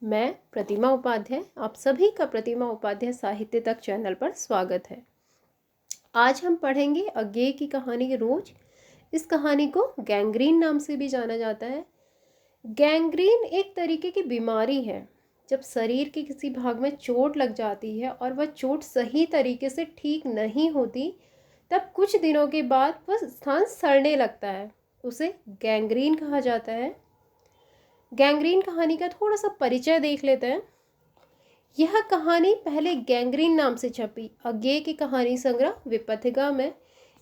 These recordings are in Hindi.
मैं प्रतिमा उपाध्याय, आप सभी का प्रतिमा उपाध्याय साहित्य तक चैनल पर स्वागत है। आज हम पढ़ेंगे अज्ञेय की कहानी रोज। इस कहानी को गैंग्रीन नाम से भी जाना जाता है। गैंग्रीन एक तरीके की बीमारी है। जब शरीर के किसी भाग में चोट लग जाती है और वह चोट सही तरीके से ठीक नहीं होती, तब कुछ दिनों के बाद वह स्थान सड़ने लगता है। उसे गैंग्रीन कहा जाता है। गैंग्रीन कहानी का थोड़ा सा परिचय देख लेते हैं। यह कहानी पहले गैंग्रीन नाम से छपी अज्ञेय की कहानी संग्रह विपथिका में।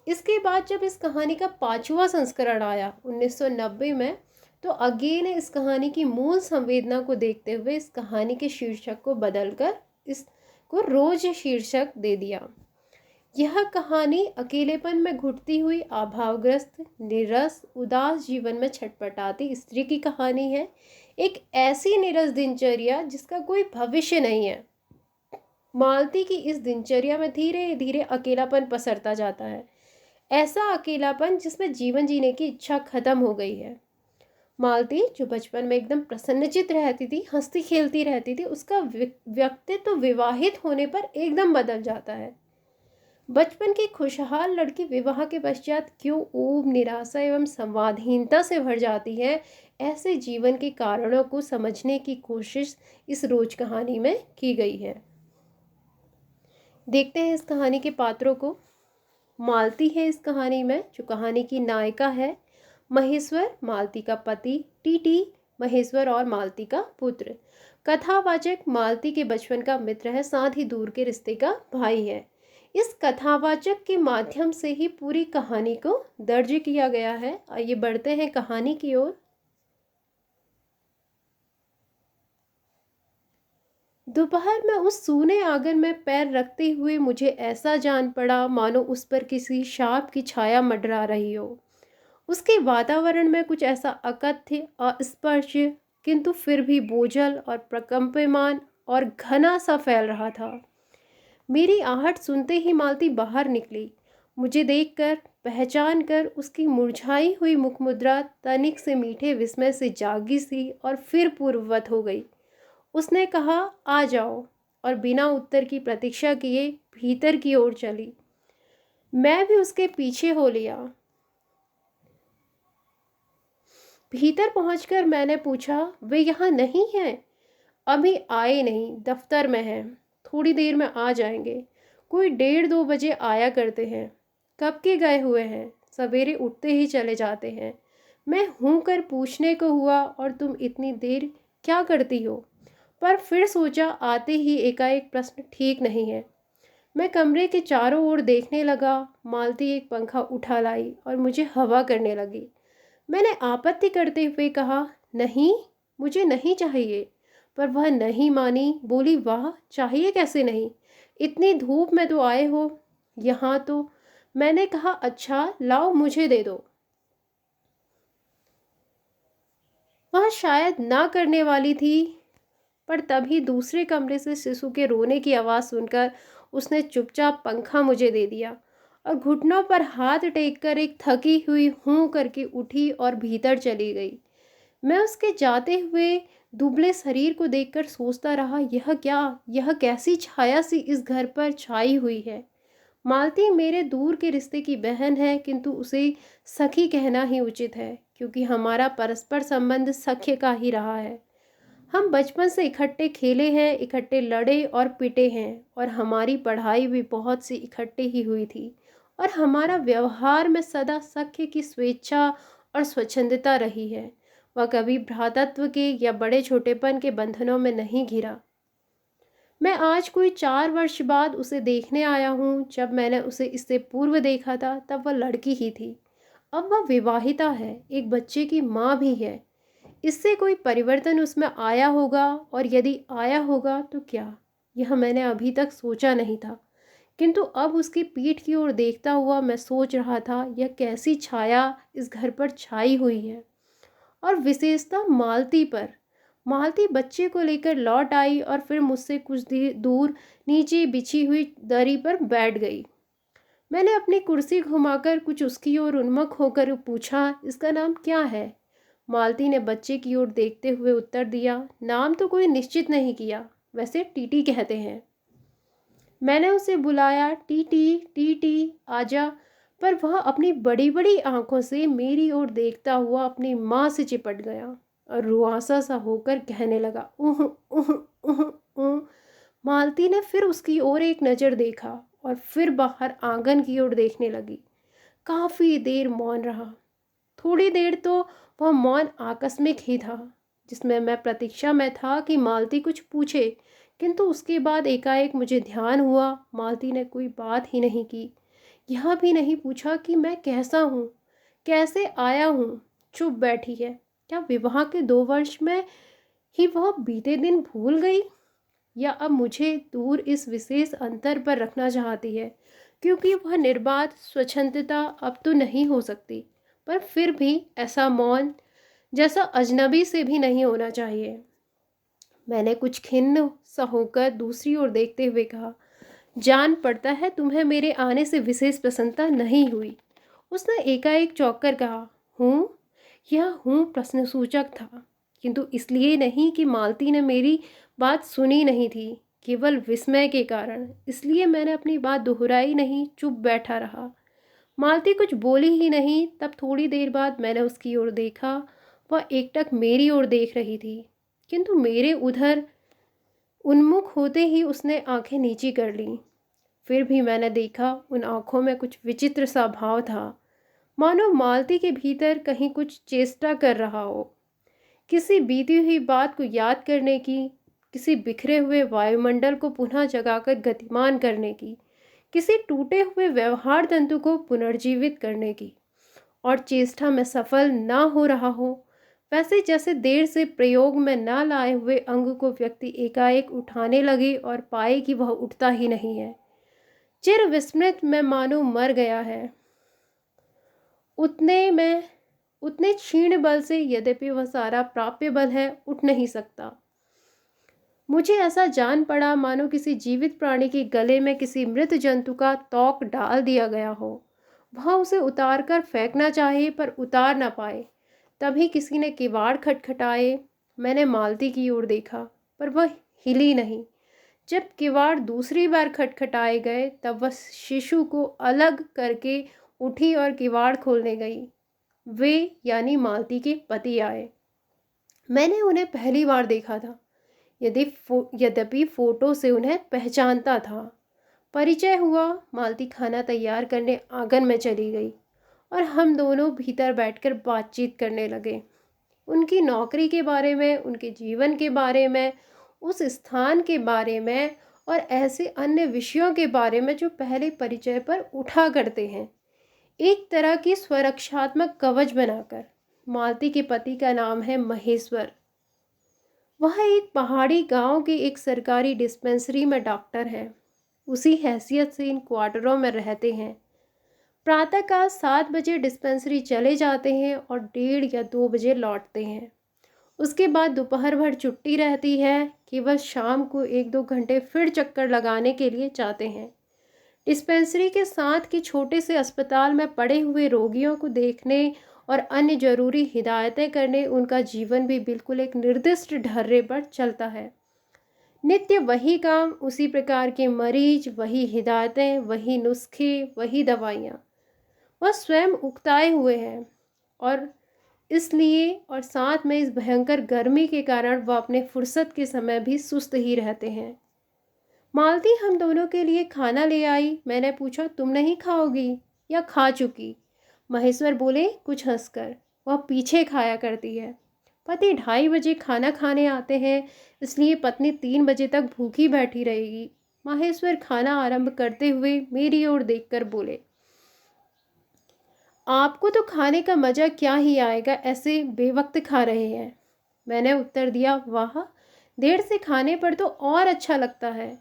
इसके बाद जब इस कहानी का 5वां संस्करण आया 1990 में, तो अज्ञेय ने इस कहानी की मूल संवेदना को देखते हुए इस कहानी के शीर्षक को बदलकर इसको रोज शीर्षक दे दिया। यह कहानी अकेलेपन में घुटती हुई अभावग्रस्त, निरस, उदास जीवन में छटपटाती स्त्री की कहानी है। एक ऐसी निरस दिनचर्या जिसका कोई भविष्य नहीं है। मालती की इस दिनचर्या में धीरे धीरे अकेलापन पसरता जाता है। ऐसा अकेलापन जिसमें जीवन जीने की इच्छा खत्म हो गई है। मालती जो बचपन में एकदम प्रसन्नचित्त रहती थी, हंसती खेलती रहती थी, उसका व्यक्तित्व विवाहित होने पर एकदम बदल जाता है। बचपन की खुशहाल लड़की विवाह के पश्चात क्यों ऊब, निराशा एवं संवादहीनता से भर जाती है, ऐसे जीवन के कारणों को समझने की कोशिश इस रोज कहानी में की गई है। देखते हैं इस कहानी के पात्रों को। मालती है इस कहानी में, जो कहानी की नायिका है। महेश्वर मालती का पति, टीटी महेश्वर और मालती का पुत्र। कथावाचक मालती के बचपन का मित्र है, साथ ही दूर के रिश्ते का भाई है। इस कथावाचक के माध्यम से ही पूरी कहानी को दर्ज किया गया है। आइए बढ़ते हैं कहानी की ओर। दोपहर में उस सूने आंगन में पैर रखते हुए मुझे ऐसा जान पड़ा मानो उस पर किसी शाप की छाया मंडरा रही हो। उसके वातावरण में कुछ ऐसा अकथ्य, अस्पर्श, किंतु फिर भी बोझल और प्रकंपमान और घना सा फैल रहा था। मेरी आहट सुनते ही मालती बाहर निकली। मुझे देखकर, पहचान कर उसकी मुरझाई हुई मुखमुद्रा तनिक से मीठे विस्मय से जागी सी और फिर पूर्ववत हो गई। उसने कहा, आ जाओ, और बिना उत्तर की प्रतीक्षा किए भीतर की ओर चली। मैं भी उसके पीछे हो लिया। भीतर पहुंचकर मैंने पूछा, वे यहाँ नहीं हैं? अभी आए नहीं, दफ्तर में हैं, थोड़ी देर में आ जाएंगे। कोई 1:30-2 बजे आया करते हैं। कब के गए हुए हैं? सवेरे उठते ही चले जाते हैं। मैं हूँ कर पूछने को हुआ, और तुम इतनी देर क्या करती हो? पर फिर सोचा, आते ही एकाएक प्रश्न ठीक नहीं है। मैं कमरे के चारों ओर देखने लगा। मालती एक पंखा उठा लाई और मुझे हवा करने लगी। मैंने आपत्ति करते हुए कहा, नहीं, मुझे नहीं चाहिए। पर वह नहीं मानी, बोली, वाह, चाहिए कैसे नहीं? इतनी धूप में तो आए हो यहाँ तो। मैंने कहा, अच्छा लाओ, मुझे दे दो। वह शायद ना करने वाली थी, पर तभी दूसरे कमरे से शिशु के रोने की आवाज़ सुनकर उसने चुपचाप पंखा मुझे दे दिया और घुटनों पर हाथ टेककर एक थकी हुई हूँ करके उठी और भीतर चली गई। मैं उसके जाते हुए दुबले शरीर को देखकर सोचता रहा, यह क्या, यह कैसी छाया सी इस घर पर छाई हुई है। मालती मेरे दूर के रिश्ते की बहन है, किंतु उसे सखी कहना ही उचित है, क्योंकि हमारा परस्पर संबंध सख्य का ही रहा है। हम बचपन से इकट्ठे खेले हैं, इकट्ठे लड़े और पिटे हैं, और हमारी पढ़ाई भी बहुत सी इकट्ठे ही हुई थी, और हमारा व्यवहार में सदा सख्य की स्वेच्छा और स्वच्छंदता रही है। वह कभी भ्रातृत्व के या बड़े छोटेपन के बंधनों में नहीं घिरा। मैं आज कोई 4 वर्ष बाद उसे देखने आया हूँ। जब मैंने उसे इससे पूर्व देखा था तब वह लड़की ही थी। अब वह विवाहिता है, एक बच्चे की माँ भी है। इससे कोई परिवर्तन उसमें आया होगा, और यदि आया होगा तो क्या, यह मैंने अभी तक सोचा नहीं था। किंतु अब उसकी पीठ की ओर देखता हुआ मैं सोच रहा था, यह कैसी छाया इस घर पर छाई हुई है। और विशेषतः मालती पर। मालती बच्चे को लेकर लौट आई और फिर मुझसे कुछ दूर नीचे बिछी हुई दरी पर बैठ गई। मैंने अपनी कुर्सी घुमाकर कुछ उसकी ओर उन्मुख होकर पूछा, इसका नाम क्या है? मालती ने बच्चे की ओर देखते हुए उत्तर दिया, नाम तो कोई निश्चित नहीं किया, वैसे टीटी कहते हैं। मैंने उसे बुलाया, टीटी टीटी आजा, पर वह अपनी बड़ी बड़ी आंखों से मेरी ओर देखता हुआ अपनी माँ से चिपट गया और रुआसा सा होकर कहने लगा, उह उह उह उह। मालती ने फिर उसकी ओर एक नज़र देखा और फिर बाहर आंगन की ओर देखने लगी। काफ़ी देर मौन रहा। थोड़ी देर तो वह मौन आकस्मिक ही था, जिसमें मैं प्रतीक्षा में था कि मालती कुछ पूछे, किंतु उसके बाद एकाएक मुझे ध्यान हुआ मालती ने कोई बात ही नहीं की। यह भी नहीं पूछा कि मैं कैसा हूँ, कैसे आया हूँ। चुप बैठी है। क्या विवाह के 2 वर्ष में ही वह बीते दिन भूल गई, या अब मुझे दूर इस विशेष अंतर पर रखना चाहती है, क्योंकि वह निर्बाध स्वच्छंदता अब तो नहीं हो सकती, पर फिर भी ऐसा मौन जैसा अजनबी से भी नहीं होना चाहिए। मैंने कुछ खिन्न सा होकर दूसरी ओर देखते हुए कहा, जान पड़ता है तुम्हें मेरे आने से विशेष प्रसन्नता नहीं हुई। उसने एकाएक चौंक कर कहा, हूँ? यह हूँ प्रश्नसूचक था, किंतु इसलिए नहीं कि मालती ने मेरी बात सुनी नहीं थी, केवल विस्मय के कारण। इसलिए मैंने अपनी बात दोहराई नहीं, चुप बैठा रहा। मालती कुछ बोली ही नहीं। तब थोड़ी देर बाद मैंने उसकी ओर देखा। वह एकटक मेरी ओर देख रही थी, किंतु मेरे उधर उन्मुख होते ही उसने आंखें नीची कर लीं। फिर भी मैंने देखा उन आंखों में कुछ विचित्र सा भाव था, मानो मालती के भीतर कहीं कुछ चेष्टा कर रहा हो, किसी बीती हुई बात को याद करने की, किसी बिखरे हुए वायुमंडल को पुनः जगाकर गतिमान करने की, किसी टूटे हुए व्यवहार तंतु को पुनर्जीवित करने की। और चेष्टा में सफल ना हो रहा हो, वैसे जैसे देर से प्रयोग में ना लाए हुए अंग को व्यक्ति एकाएक उठाने लगे और पाए कि वह उठता ही नहीं है। चिर विस्मृत में मानो मर गया है। उतने क्षीण बल से, यद्यपि वह सारा प्राप्य बल है, उठ नहीं सकता। मुझे ऐसा जान पड़ा मानो किसी जीवित प्राणी के गले में किसी मृत जंतु का तोक डाल दिया गया हो। वह उसे उतार कर फेंकना चाहे पर उतार ना पाए। तभी किसी ने किवाड़ खटखटाए। मैंने मालती की ओर देखा, पर वह हिली नहीं। जब किवाड़ दूसरी बार खटखटाए गए, तब वह शिशु को अलग करके उठी और किवाड़ खोलने गई। वे यानी मालती के पति आए। मैंने उन्हें पहली बार देखा था, यद्यपि फोटो से उन्हें पहचानता था। परिचय हुआ। मालती खाना तैयार करने आंगन में चली गई और हम दोनों भीतर बैठकर बातचीत करने लगे। उनकी नौकरी के बारे में, उनके जीवन के बारे में, उस स्थान के बारे में और ऐसे अन्य विषयों के बारे में जो पहले परिचय पर उठा करते हैं, एक तरह की स्वरक्षात्मक कवच बनाकर। मालती के पति का नाम है महेश्वर। वह एक पहाड़ी गांव के एक सरकारी डिस्पेंसरी में डॉक्टर हैं। उसी हैसियत से इन क्वार्टरों में रहते हैं। प्रातःकाल 7 बजे डिस्पेंसरी चले जाते हैं और 1:30 या 2 बजे लौटते हैं। उसके बाद दोपहर भर छुट्टी रहती है। केवल शाम को 1-2 घंटे फिर चक्कर लगाने के लिए जाते हैं। डिस्पेंसरी के साथ के छोटे से अस्पताल में पड़े हुए रोगियों को देखने और अन्य जरूरी हिदायतें करने उनका जीवन भी बिल्कुल एक निर्दिष्ट ढर्रे पर चलता है। नित्य वही काम, उसी प्रकार के मरीज, वही हिदायतें, वही नुस्खे, वही दवाइयाँ। वह स्वयं उकताए हुए हैं और इसलिए और साथ में इस भयंकर गर्मी के कारण वह अपने फुर्सत के समय भी सुस्त ही रहते हैं। मालती हम दोनों के लिए खाना ले आई। मैंने पूछा, तुम नहीं खाओगी या खा चुकी? महेश्वर बोले कुछ हंसकर, वह पीछे खाया करती है। पति 2:30 बजे खाना खाने आते हैं, इसलिए पत्नी 3 बजे तक भूखी बैठी रहेगी। महेश्वर खाना आरंभ करते हुए मेरी ओर देखकर बोले, आपको तो खाने का मज़ा क्या ही आएगा, ऐसे बेवक्त खा रहे हैं। मैंने उत्तर दिया, वाह, देर से खाने पर तो और अच्छा लगता है।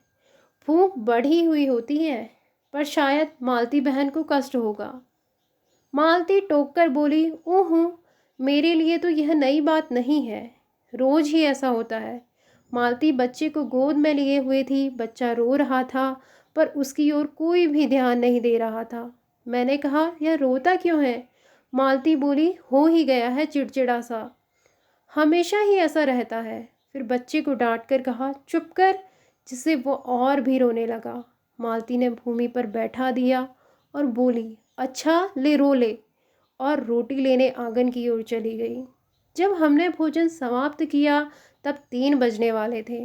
भूख बढ़ी हुई होती है, पर शायद मालती बहन को कष्ट होगा। मालती टोक कर बोली, ऊहूँ, मेरे लिए तो यह नई बात नहीं है, रोज ही ऐसा होता है। मालती बच्चे को गोद में लिए हुए थी। बच्चा रो रहा था, पर उसकी ओर कोई भी ध्यान नहीं दे रहा था। मैंने कहा, यह रोता क्यों है? मालती बोली, हो ही गया है चिड़चिड़ा सा, हमेशा ही ऐसा रहता है। फिर बच्चे को डांट कर कहा, चुप कर, जिससे वो और भी रोने लगा। मालती ने भूमि पर बैठा दिया और बोली, अच्छा ले रो ले, और रोटी लेने आंगन की ओर चली गई। जब हमने भोजन समाप्त किया तब 3 बजने वाले थे।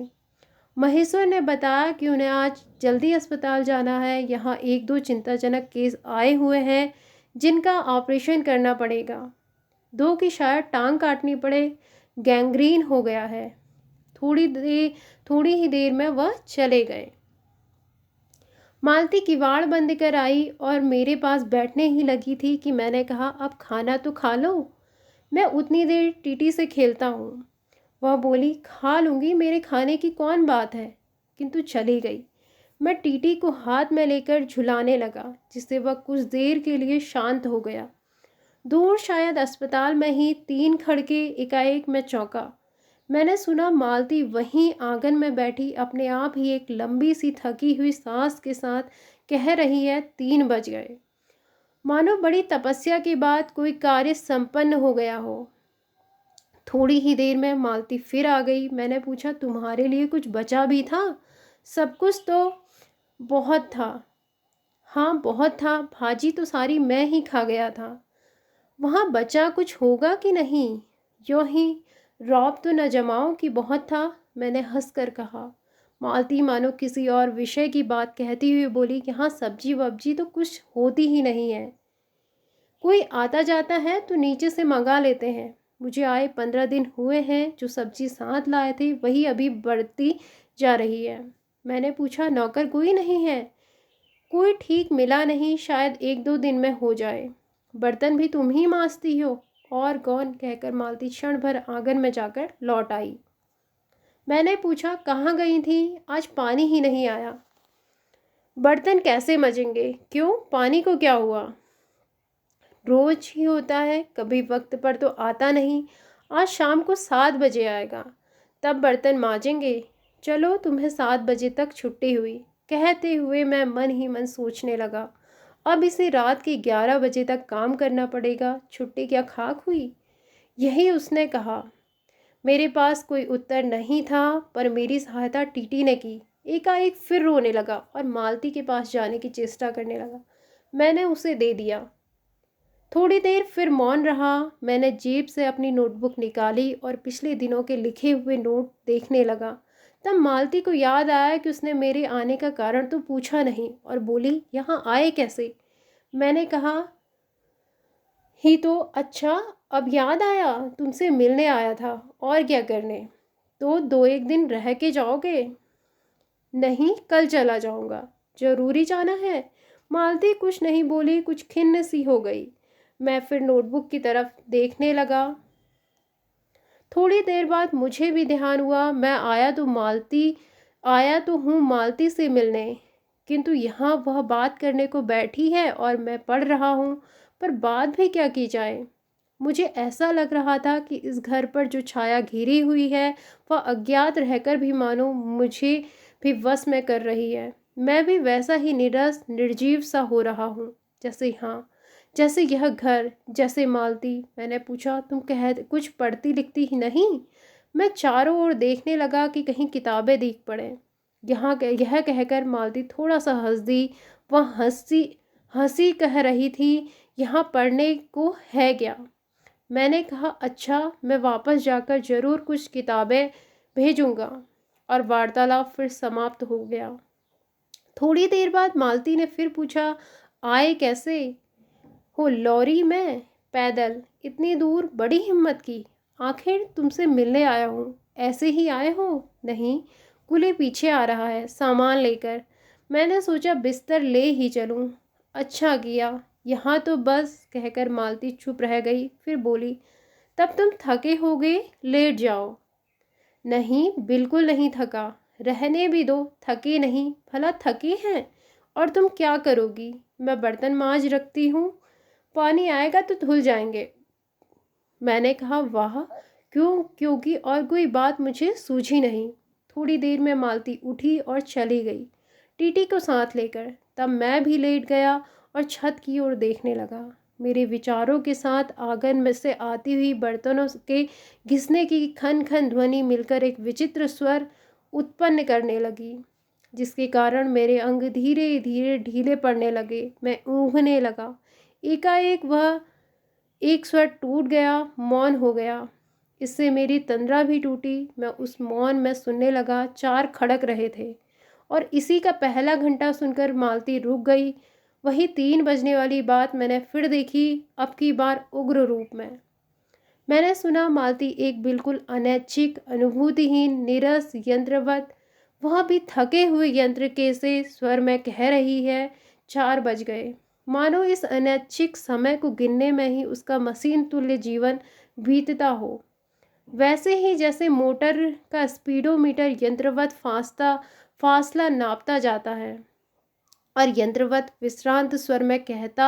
महेश्वर ने बताया कि उन्हें आज जल्दी अस्पताल जाना है। यहाँ 1-2 चिंताजनक केस आए हुए हैं जिनका ऑपरेशन करना पड़ेगा। 2 की शायद टांग काटनी पड़े, गैंग्रीन हो गया है। थोड़ी ही देर में वह चले गए। मालती किवाड़ बंद कर आई और मेरे पास बैठने ही लगी थी कि मैंने कहा, अब खाना तो खा लो, मैं उतनी देर टीटी से खेलता हूँ। वह बोली, खा लूँगी, मेरे खाने की कौन बात है, किंतु चली गई। मैं टीटी को हाथ में लेकर झुलाने लगा, जिससे वह कुछ देर के लिए शांत हो गया। दूर शायद अस्पताल में ही 3 खड़के एकाएक मैं चौंका। मैंने सुना मालती वहीं आंगन में बैठी अपने आप ही एक लंबी सी थकी हुई सांस के साथ कह रही है, 3 बज गए। मानो बड़ी तपस्या के बाद कोई कार्य संपन्न हो गया हो। थोड़ी ही देर में मालती फिर आ गई। मैंने पूछा, तुम्हारे लिए कुछ बचा भी था? सब कुछ तो बहुत था। हाँ बहुत था, भाजी तो सारी मैं ही खा गया था। वहाँ बचा कुछ होगा कि नहीं? यूँ ही रौब तो न जमाओ कि बहुत था, मैंने हंसकर कहा। मालती मानो किसी और विषय की बात कहती हुई बोली, यहाँ सब्जी वब्जी तो कुछ होती ही नहीं है। कोई आता जाता है तो नीचे से मंगा लेते हैं। मुझे आए 15 दिन हुए हैं, जो सब्जी साथ लाए थे वही अभी बढ़ती जा रही है। मैंने पूछा, नौकर कोई नहीं है? कोई ठीक मिला नहीं, शायद 1-2 दिन में हो जाए। बर्तन भी तुम ही मांजती हो? और कौन, कहकर मालती क्षण भर आंगन में जाकर लौट आई। मैंने पूछा, कहाँ गई थी? आज पानी ही नहीं आया। बर्तन कैसे मजेंगे? क्यों, पानी को क्या हुआ? रोज ही होता है, कभी वक्त पर तो आता नहीं। आज शाम को 7 बजे आएगा, तब बर्तन मांजेंगे। चलो, तुम्हें 7 बजे तक छुट्टी हुई। कहते हुए मैं मन ही मन सोचने लगा, अब इसे रात के 11 बजे तक काम करना पड़ेगा। छुट्टी क्या खाक हुई? यही उसने कहा। मेरे पास कोई उत्तर नहीं था, पर मेरी सहायता टीटी ने की। एकाएक फिर रोने लगा और मालती के पास जाने की चेष्टा करने लगा। मैंने उसे दे दिया। थोड़ी देर फिर मौन रहा। मैंने जेब से अपनी नोटबुक निकाली और पिछले दिनों के लिखे हुए नोट देखने लगा। तब मालती को याद आया कि उसने मेरे आने का कारण तो पूछा नहीं और बोली, यहाँ आए कैसे? मैंने कहा ही तो। अच्छा, अब याद आया, तुमसे मिलने आया था। और क्या करने? तो 2-1 दिन रह के जाओगे? नहीं, कल चला जाऊंगा। जरूरी जाना है? मालती कुछ नहीं बोली, कुछ खिन्न सी हो गई। मैं फिर नोटबुक की तरफ देखने लगा। थोड़ी देर बाद मुझे भी ध्यान हुआ, मैं आया तो हूँ मालती से मिलने, किंतु यहाँ वह बात करने को बैठी है और मैं पढ़ रहा हूँ। पर बात भी क्या की जाए? मुझे ऐसा लग रहा था कि इस घर पर जो छाया घिरी हुई है वह अज्ञात रहकर भी मानो मुझे भी वश में कर रही है। मैं भी वैसा ही निरस निर्जीव सा हो रहा हूँ, जैसे यह घर, जैसे मालती। मैंने पूछा, तुम कुछ पढ़ती लिखती ही नहीं? मैं चारों ओर देखने लगा कि कहीं किताबें दिख पड़े। यह कहकर मालती थोड़ा सा हंस दी। वह हंसी हंसी कह रही थी, यहाँ पढ़ने को है क्या? मैंने कहा, अच्छा, मैं वापस जाकर ज़रूर कुछ किताबें भेजूँगा। और वार्तालाप फिर समाप्त हो गया। थोड़ी देर बाद मालती ने फिर पूछा, आए कैसे हो? लॉरी में? पैदल? इतनी दूर? बड़ी हिम्मत की। आखिर तुमसे मिलने आया हूँ। ऐसे ही आए हो? नहीं, कुली पीछे आ रहा है सामान लेकर। मैंने सोचा बिस्तर ले ही चलूँ। अच्छा किया। यहाँ तो बस, कहकर मालती चुप रह गई। फिर बोली, तब तुम थके होगे, लेट जाओ। नहीं, बिल्कुल नहीं थका। रहने भी दो, थके नहीं। भला थके हैं? और तुम क्या करोगी? मैं बर्तन मांज रखती हूँ, पानी आएगा तो धुल जाएंगे। मैंने कहा, वाह, क्यों? क्योंकि और कोई बात मुझे सूझी नहीं। थोड़ी देर में मालती उठी और चली गई, टीटी को साथ लेकर। तब मैं भी लेट गया और छत की ओर देखने लगा। मेरे विचारों के साथ आंगन में से आती हुई बर्तनों के घिसने की खन खन ध्वनि मिलकर एक विचित्र स्वर उत्पन्न करने लगी, जिसके कारण मेरे अंग धीरे धीरे ढीले पड़ने लगे। मैं ऊँघने लगा। एकाएक वह एक स्वर टूट गया, मौन हो गया। इससे मेरी तंद्रा भी टूटी। मैं उस मौन में सुनने लगा। 4 खड़क रहे थे और इसी का पहला घंटा सुनकर मालती रुक गई। वही 3 बजने वाली बात मैंने फिर देखी, अब की बार उग्र रूप में। मैंने सुना मालती एक बिल्कुल अनैच्छिक, अनुभूतिहीन, नीरस, यंत्रवत, वह भी थके हुए यंत्र के से स्वर में कह रही है, 4 बज गए। मानो इस अनैच्छिक समय को गिनने में ही उसका मशीन तुल्य जीवन बीतता हो। वैसे ही जैसे मोटर का स्पीडोमीटर यंत्रवत फासला नापता जाता है और यंत्रवत विश्रांत स्वर में कहता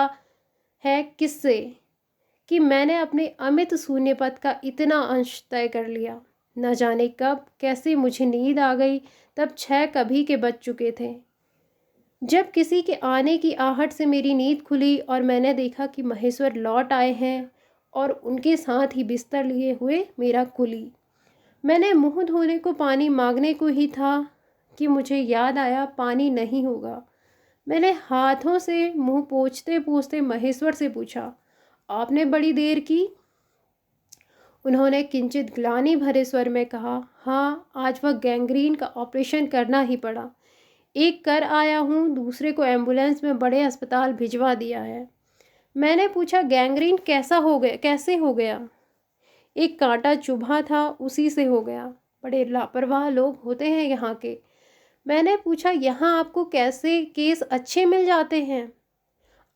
है किससे कि मैंने अपने अमित शून्यपद का इतना अंश तय कर लिया। न जाने कब कैसे मुझे नींद आ गई। तब 6 कभी के बज चुके थे। जब किसी के आने की आहट से मेरी नींद खुली और मैंने देखा कि महेश्वर लौट आए हैं और उनके साथ ही बिस्तर लिए हुए मेरा कुली। मैंने मुंह धोने को पानी मांगने को ही था कि मुझे याद आया पानी नहीं होगा। मैंने हाथों से मुंह पोंछते पोंछते महेश्वर से पूछा, आपने बड़ी देर की? उन्होंने किंचित ग्लानि भरे स्वर में कहा, हाँ, आज वह गैंग्रीन का ऑपरेशन करना ही पड़ा। एक कर आया हूँ, दूसरे को एम्बुलेंस में बड़े अस्पताल भिजवा दिया है। मैंने पूछा, गैंग्रीन कैसे हो गया? एक कांटा चुभा था, उसी से हो गया। बड़े लापरवाह लोग होते हैं यहाँ के। मैंने पूछा, यहाँ आपको कैसे केस अच्छे मिल जाते हैं?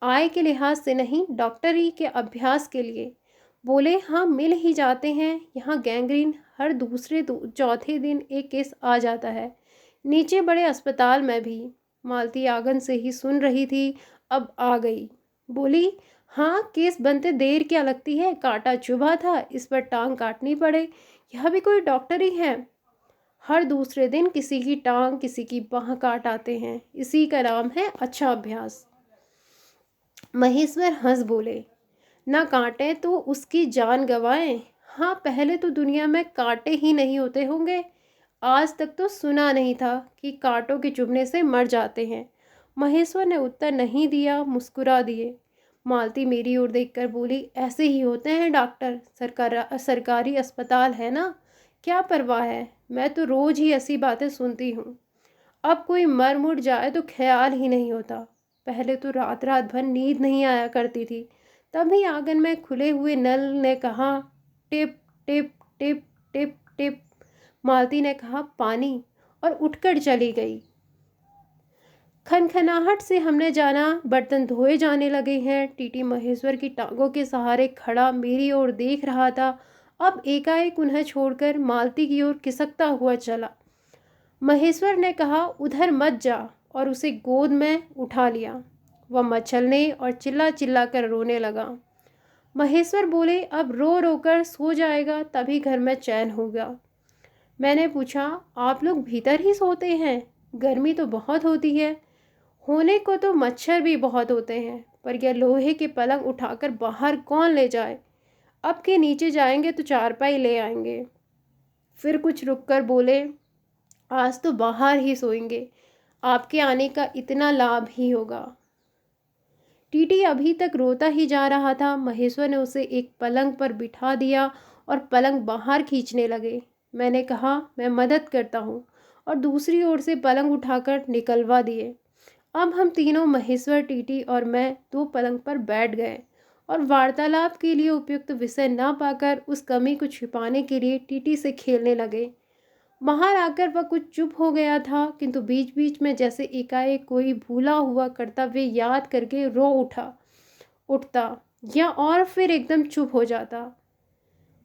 आय के लिहाज से नहीं, डॉक्टरी के अभ्यास के लिए। बोले, हाँ, मिल ही जाते हैं। यहाँ गैंग्रीन हर दूसरे चौथे दिन एक केस आ जाता है, नीचे बड़े अस्पताल में भी। मालती आंगन से ही सुन रही थी, अब आ गई। बोली, हाँ, केस बनते देर क्या लगती है? कांटा चुभा था, इस पर टांग काटनी पड़े, यह भी कोई डॉक्टरी है? हर दूसरे दिन किसी की टांग, किसी की बाह काट आते हैं। इसी का नाम है अच्छा अभ्यास। महेश्वर हंस बोले, ना काटे तो उसकी जान गंवाएं। हाँ, पहले तो दुनिया में कांटे ही नहीं होते होंगे। आज तक तो सुना नहीं था कि कांटों के चुभने से मर जाते हैं। महेश्वर ने उत्तर नहीं दिया, मुस्कुरा दिए। मालती मेरी ओर देखकर बोली, ऐसे ही होते हैं डॉक्टर, सरकारी अस्पताल है ना, क्या परवाह है। मैं तो रोज ही ऐसी बातें सुनती हूँ। अब कोई मर मुर जाए तो ख्याल ही नहीं होता। पहले तो रात रात भर नींद नहीं आया करती थी। तभी आंगन में खुले हुए नल ने कहा, टिप टिप टिप टिप टिप। मालती ने कहा, पानी, और उठकर चली गई। खनखनाहट से हमने जाना बर्तन धोए जाने लगे हैं। टीटी महेश्वर की टांगों के सहारे खड़ा मेरी ओर देख रहा था। अब एकाएक उन्हें छोड़कर मालती की ओर खिसकता हुआ चला। महेश्वर ने कहा, उधर मत जा, और उसे गोद में उठा लिया। वह मचलने और चिल्ला चिल्ला कर रोने लगा। महेश्वर बोले, अब रो रो कर सो जाएगा, तभी घर में चैन होगा। मैंने पूछा, आप लोग भीतर ही सोते हैं? गर्मी तो बहुत होती है। होने को तो मच्छर भी बहुत होते हैं, पर यह लोहे के पलंग उठाकर बाहर कौन ले जाए? अब के नीचे जाएंगे तो चारपाई ले आएंगे। फिर कुछ रुककर बोले, आज तो बाहर ही सोएंगे, आपके आने का इतना लाभ ही होगा। टीटी अभी तक रोता ही जा रहा था। महेश्वर ने उसे एक पलंग पर बिठा दिया और पलंग बाहर खींचने लगे। मैंने कहा, मैं मदद करता हूँ, और दूसरी ओर से पलंग उठाकर निकलवा दिए। अब हम तीनों, महेश्वर, टीटी और मैं, 2 पलंग पर बैठ गए और वार्तालाप के लिए उपयुक्त विषय ना पाकर उस कमी को छिपाने के लिए टीटी से खेलने लगे। बाहर आकर वह कुछ चुप हो गया था, किंतु बीच बीच में जैसे एकाएक कोई भूला हुआ कर्तव्य याद करके रो उठता या और फिर एकदम चुप हो जाता।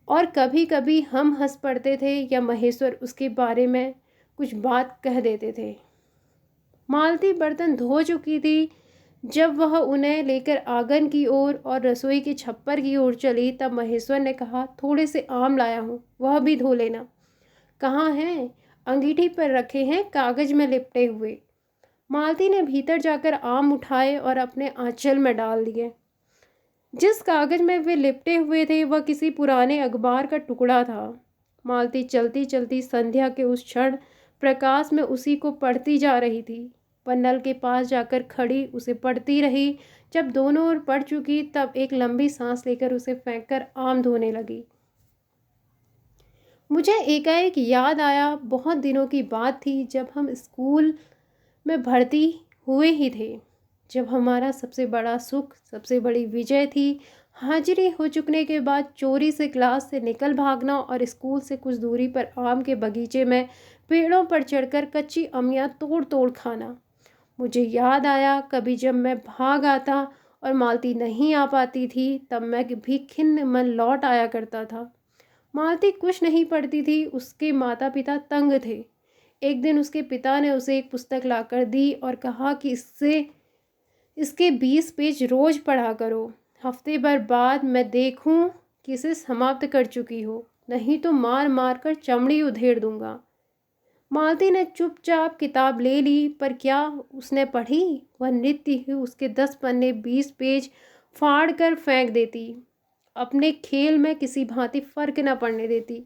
और कभी कभी हम हंस पड़ते थे या महेश्वर उसके बारे में कुछ बात कह देते थे। मालती बर्तन धो चुकी थी। जब वह उन्हें लेकर आंगन की ओर और रसोई के छप्पर की ओर चली, तब महेश्वर ने कहा, थोड़े से आम लाया हूँ, वह भी धो लेना। कहाँ हैं? अंगीठी पर रखे हैं, कागज में लिपटे हुए। मालती ने भीतर जाकर आम उठाए और अपने आंचल में डाल दिए। जिस कागज में वे लिपटे हुए थे वह किसी पुराने अखबार का टुकड़ा था। मालती चलती चलती संध्या के उस क्षण प्रकाश में उसी को पढ़ती जा रही थी। वह नल के पास जाकर खड़ी उसे पढ़ती रही। जब दोनों ओर पढ़ चुकी तब एक लंबी सांस लेकर उसे फेंककर आम धोने लगी। मुझे एकाएक याद आया, बहुत दिनों की बात थी जब हम स्कूल में भर्ती हुए ही थे, जब हमारा सबसे बड़ा सुख, सबसे बड़ी विजय थी हाजिरी हो चुकने के बाद चोरी से क्लास से निकल भागना और स्कूल से कुछ दूरी पर आम के बगीचे में पेड़ों पर चढ़कर कच्ची अमियाँ तोड़ तोड़ खाना। मुझे याद आया, कभी जब मैं भाग आता और मालती नहीं आ पाती थी तब मैं भी खिन्न मन लौट आया करता था। मालती कुछ नहीं पढ़ती थी, उसके माता पिता तंग थे। एक दिन उसके पिता ने उसे एक पुस्तक लाकर दी और कहा कि इसके 20 पेज रोज पढ़ा करो। हफ्ते भर बाद मैं देखूं कि इसे समाप्त कर चुकी हो, नहीं तो मार मार कर चमड़ी उधेड़ दूंगा। मालती ने चुपचाप किताब ले ली, पर क्या उसने पढ़ी? वह नित्य ही उसके 10 पन्ने 20 पेज फाड़ कर फेंक देती, अपने खेल में किसी भांति फर्क न पड़ने देती।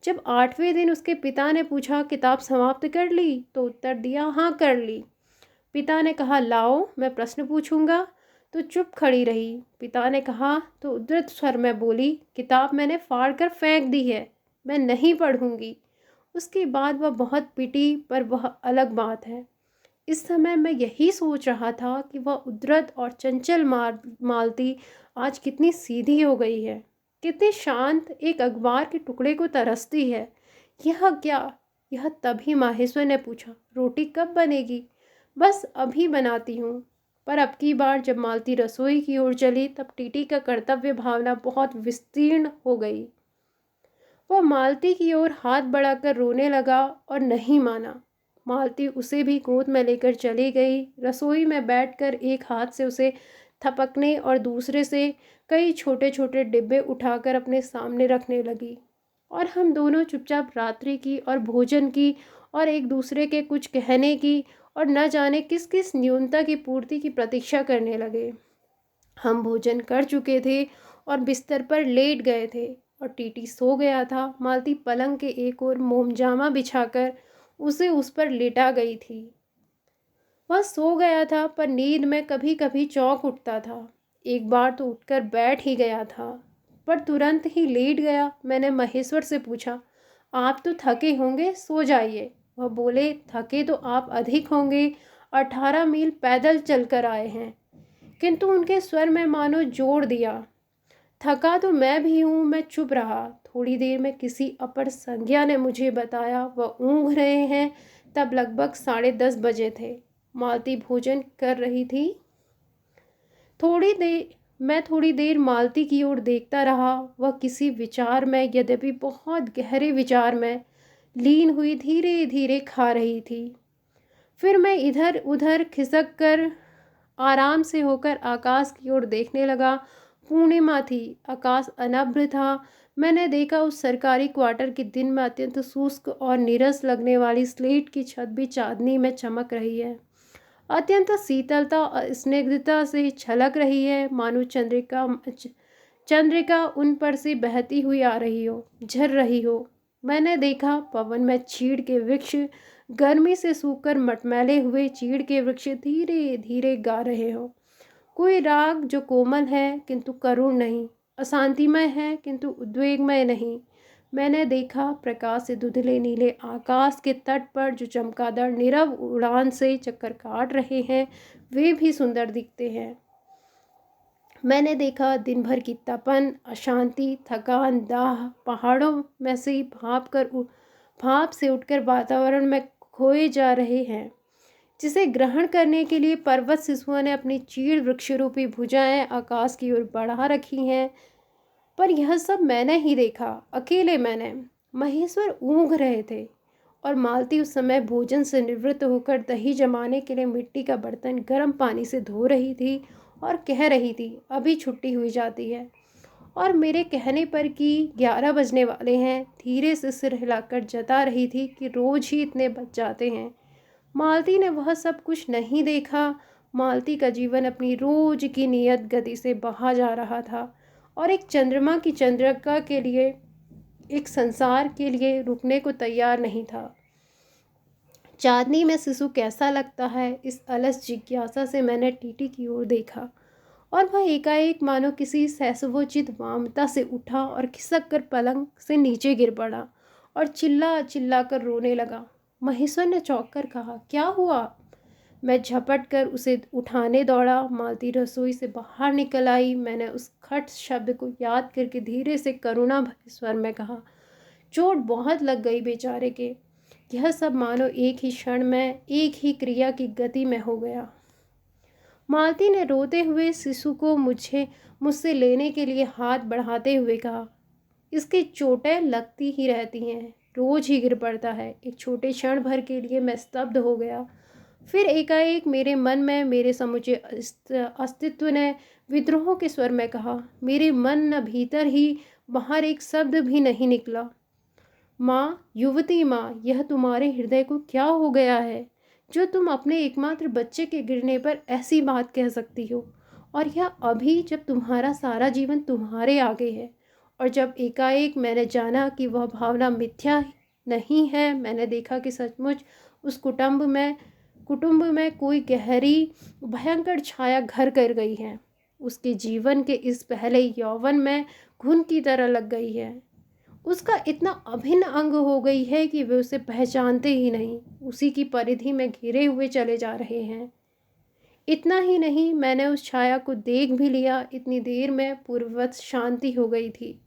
जब 8वें दिन उसके पिता ने पूछा किताब समाप्त कर ली, तो उत्तर दिया हाँ कर ली। पिता ने कहा लाओ मैं प्रश्न पूछूंगा, तो चुप खड़ी रही। पिता ने कहा तो उद्धृत स्वर में बोली किताब मैंने फाड़ कर फेंक दी है, मैं नहीं पढ़ूंगी। उसके बाद वह बहुत पिटी, पर वह अलग बात है। इस समय मैं यही सोच रहा था कि वह उद्धृत और चंचल मालती आज कितनी सीधी हो गई है, कितनी शांत, एक अखबार के टुकड़े को तरसती है। यह क्या? यह तभी माहेश्वर ने पूछा रोटी कब बनेगी? बस अभी बनाती हूँ। पर अब की बार जब मालती रसोई की ओर चली तब टीटी का कर्तव्य भावना बहुत विस्तीर्ण हो गई। वह मालती की ओर हाथ बढ़ाकर रोने लगा और नहीं माना। मालती उसे भी गोद में लेकर चली गई। रसोई में बैठकर एक हाथ से उसे थपकने और दूसरे से कई छोटे छोटे डिब्बे उठाकर अपने सामने रखने लगी। और हम दोनों चुपचाप रात्रि की और भोजन की और एक दूसरे के कुछ कहने की और न जाने किस किस न्यूनता की पूर्ति की प्रतीक्षा करने लगे। हम भोजन कर चुके थे और बिस्तर पर लेट गए थे और टीटी सो गया था। मालती पलंग के एक ओर मोमजामा बिछाकर उसे उस पर लेटा गई थी। वह सो गया था, पर नींद में कभी कभी चौंक उठता था। एक बार तो उठकर बैठ ही गया था, पर तुरंत ही लेट गया। मैंने महेश्वर से पूछा आप तो थके होंगे, सो जाइए। वह बोले थके तो आप अधिक होंगे, 18 मील पैदल चलकर आए हैं। किंतु उनके स्वर में मानो जोड़ दिया। थका तो मैं भी हूँ। मैं चुप रहा। थोड़ी देर में किसी अपर संज्ञा ने मुझे बताया वह ऊँघ रहे हैं। तब लगभग 10:30 बजे थे। मालती भोजन कर रही थी। थोड़ी देर मालती की ओर देखता रहा। वह किसी विचार में, यद्यपि बहुत गहरे विचार में लीन हुई धीरे धीरे खा रही थी। फिर मैं इधर उधर खिसक कर आराम से होकर आकाश की ओर देखने लगा। पूर्णिमा थी, आकाश अनभ्र था। मैंने देखा उस सरकारी क्वार्टर के दिन में अत्यंत शुष्क और नीरस लगने वाली स्लेट की छत भी चांदनी में चमक रही है। अत्यंत शीतलता और स्निग्धता से छलक रही है, मानो चंद्रिका उन पर से बहती हुई आ रही हो, झर रही हो। मैंने देखा पवन में चीड़ के वृक्ष, गर्मी से सूखकर मटमैले हुए चीड़ के वृक्ष धीरे धीरे गा रहे हो कोई राग जो कोमल है किंतु करुण नहीं, अशांतिमय है किंतु उद्वेगमय नहीं। मैंने देखा प्रकाश से धुंधले नीले आकाश के तट पर जो चमगादड़ नीरव उड़ान से चक्कर काट रहे हैं वे भी सुंदर दिखते हैं। मैंने देखा दिन भर की तपन, अशांति, थकान, दाह पहाड़ों में से भाप से उठकर वातावरण में खोए जा रहे हैं, जिसे ग्रहण करने के लिए पर्वत शिशुओं ने अपनी चीड़ वृक्षरूपी भुजाएं आकाश की ओर बढ़ा रखी हैं। पर यह सब मैंने ही देखा, अकेले मैंने। महेश्वर ऊँघ रहे थे और मालती उस समय भोजन से निवृत्त होकर दही जमाने के लिए मिट्टी का बर्तन गर्म पानी से धो रही थी और कह रही थी अभी छुट्टी हुई जाती है। और मेरे कहने पर कि 11 बजने वाले हैं, धीरे से सिर हिलाकर जता रही थी कि रोज ही इतने बज जाते हैं। मालती ने वह सब कुछ नहीं देखा। मालती का जीवन अपनी रोज की नियत गति से बहा जा रहा था और एक चंद्रमा की चंद्रिका के लिए, एक संसार के लिए रुकने को तैयार नहीं था। चांदनी में शिशु कैसा लगता है, इस अलस जिज्ञासा से मैंने टीटी की ओर देखा और वह एकाएक मानो किसी सहसवोचित वामता से उठा और खिसक कर पलंग से नीचे गिर पड़ा और चिल्ला चिल्ला कर रोने लगा। महेश्वर ने चौंक कर कहा, क्या हुआ? मैं झपट कर उसे उठाने दौड़ा। मालती रसोई से बाहर निकल आई। मैंने उस खट शब्द को याद करके धीरे से करुणा भरे स्वर में कहा, चोट बहुत लग गई बेचारे के। यह सब मानो एक ही क्षण में, एक ही क्रिया की गति में हो गया। मालती ने रोते हुए शिशु को मुझसे लेने के लिए हाथ बढ़ाते हुए कहा, इसकी चोटें लगती ही रहती हैं, रोज ही गिर पड़ता है। एक छोटे क्षण भर के लिए मैं स्तब्ध हो गया। फिर एकाएक मेरे मन में, मेरे समूचे अस्तित्व ने विद्रोह के स्वर में कहा, मेरे मन न भीतर ही बाहर एक शब्द भी नहीं निकला। माँ, युवती माँ, यह तुम्हारे हृदय को क्या हो गया है जो तुम अपने एकमात्र बच्चे के गिरने पर ऐसी बात कह सकती हो? और यह अभी जब तुम्हारा सारा जीवन तुम्हारे आगे है। और जब एकाएक मैंने जाना कि वह भावना मिथ्या नहीं है, मैंने देखा कि सचमुच उस कुटुंब में कोई गहरी भयंकर छाया घर कर गई है। उसके जीवन के इस पहले यौवन में घुन की तरह लग गई है। उसका इतना अभिन्न अंग हो गई है कि वे उसे पहचानते ही नहीं, उसी की परिधि में घिरे हुए चले जा रहे हैं। इतना ही नहीं, मैंने उस छाया को देख भी लिया। इतनी देर में पूर्ववत शांति हो गई थी।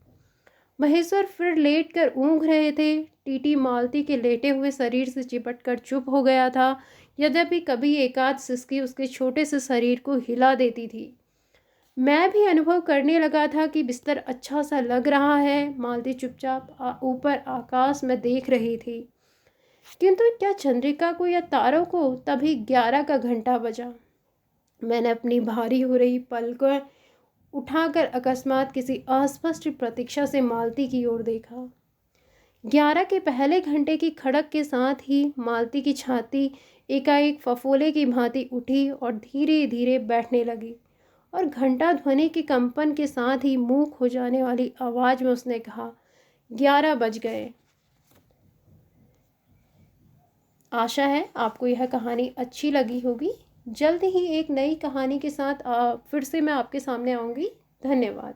महेश्वर फिर लेट कर ऊँघ रहे थे। टीटी मालती के लेटे हुए शरीर से चिपट कर चुप हो गया था, यद्यपि कभी एकाध सिसकी उसके छोटे से शरीर को हिला देती थी। मैं भी अनुभव करने लगा था कि बिस्तर अच्छा सा लग रहा है। मालती चुपचाप ऊपर आकाश में देख रही थी, किंतु क्या चंद्रिका को या तारों को? तभी 11 का घंटा बजा। मैंने अपनी भारी हो रही पलकों उठाकर अकस्मात किसी अस्पष्ट प्रतीक्षा से मालती की ओर देखा। 11 के पहले घंटे की खड़क के साथ ही मालती की छाती एकाएक फफोले की भांति उठी और धीरे धीरे बैठने लगी और घंटा ध्वनि के कंपन के साथ ही मूक हो जाने वाली आवाज में उसने कहा, 11 बज गए। आशा है आपको यह कहानी अच्छी लगी होगी। जल्द ही एक नई कहानी के साथ फिर से मैं आपके सामने आऊँगी। धन्यवाद।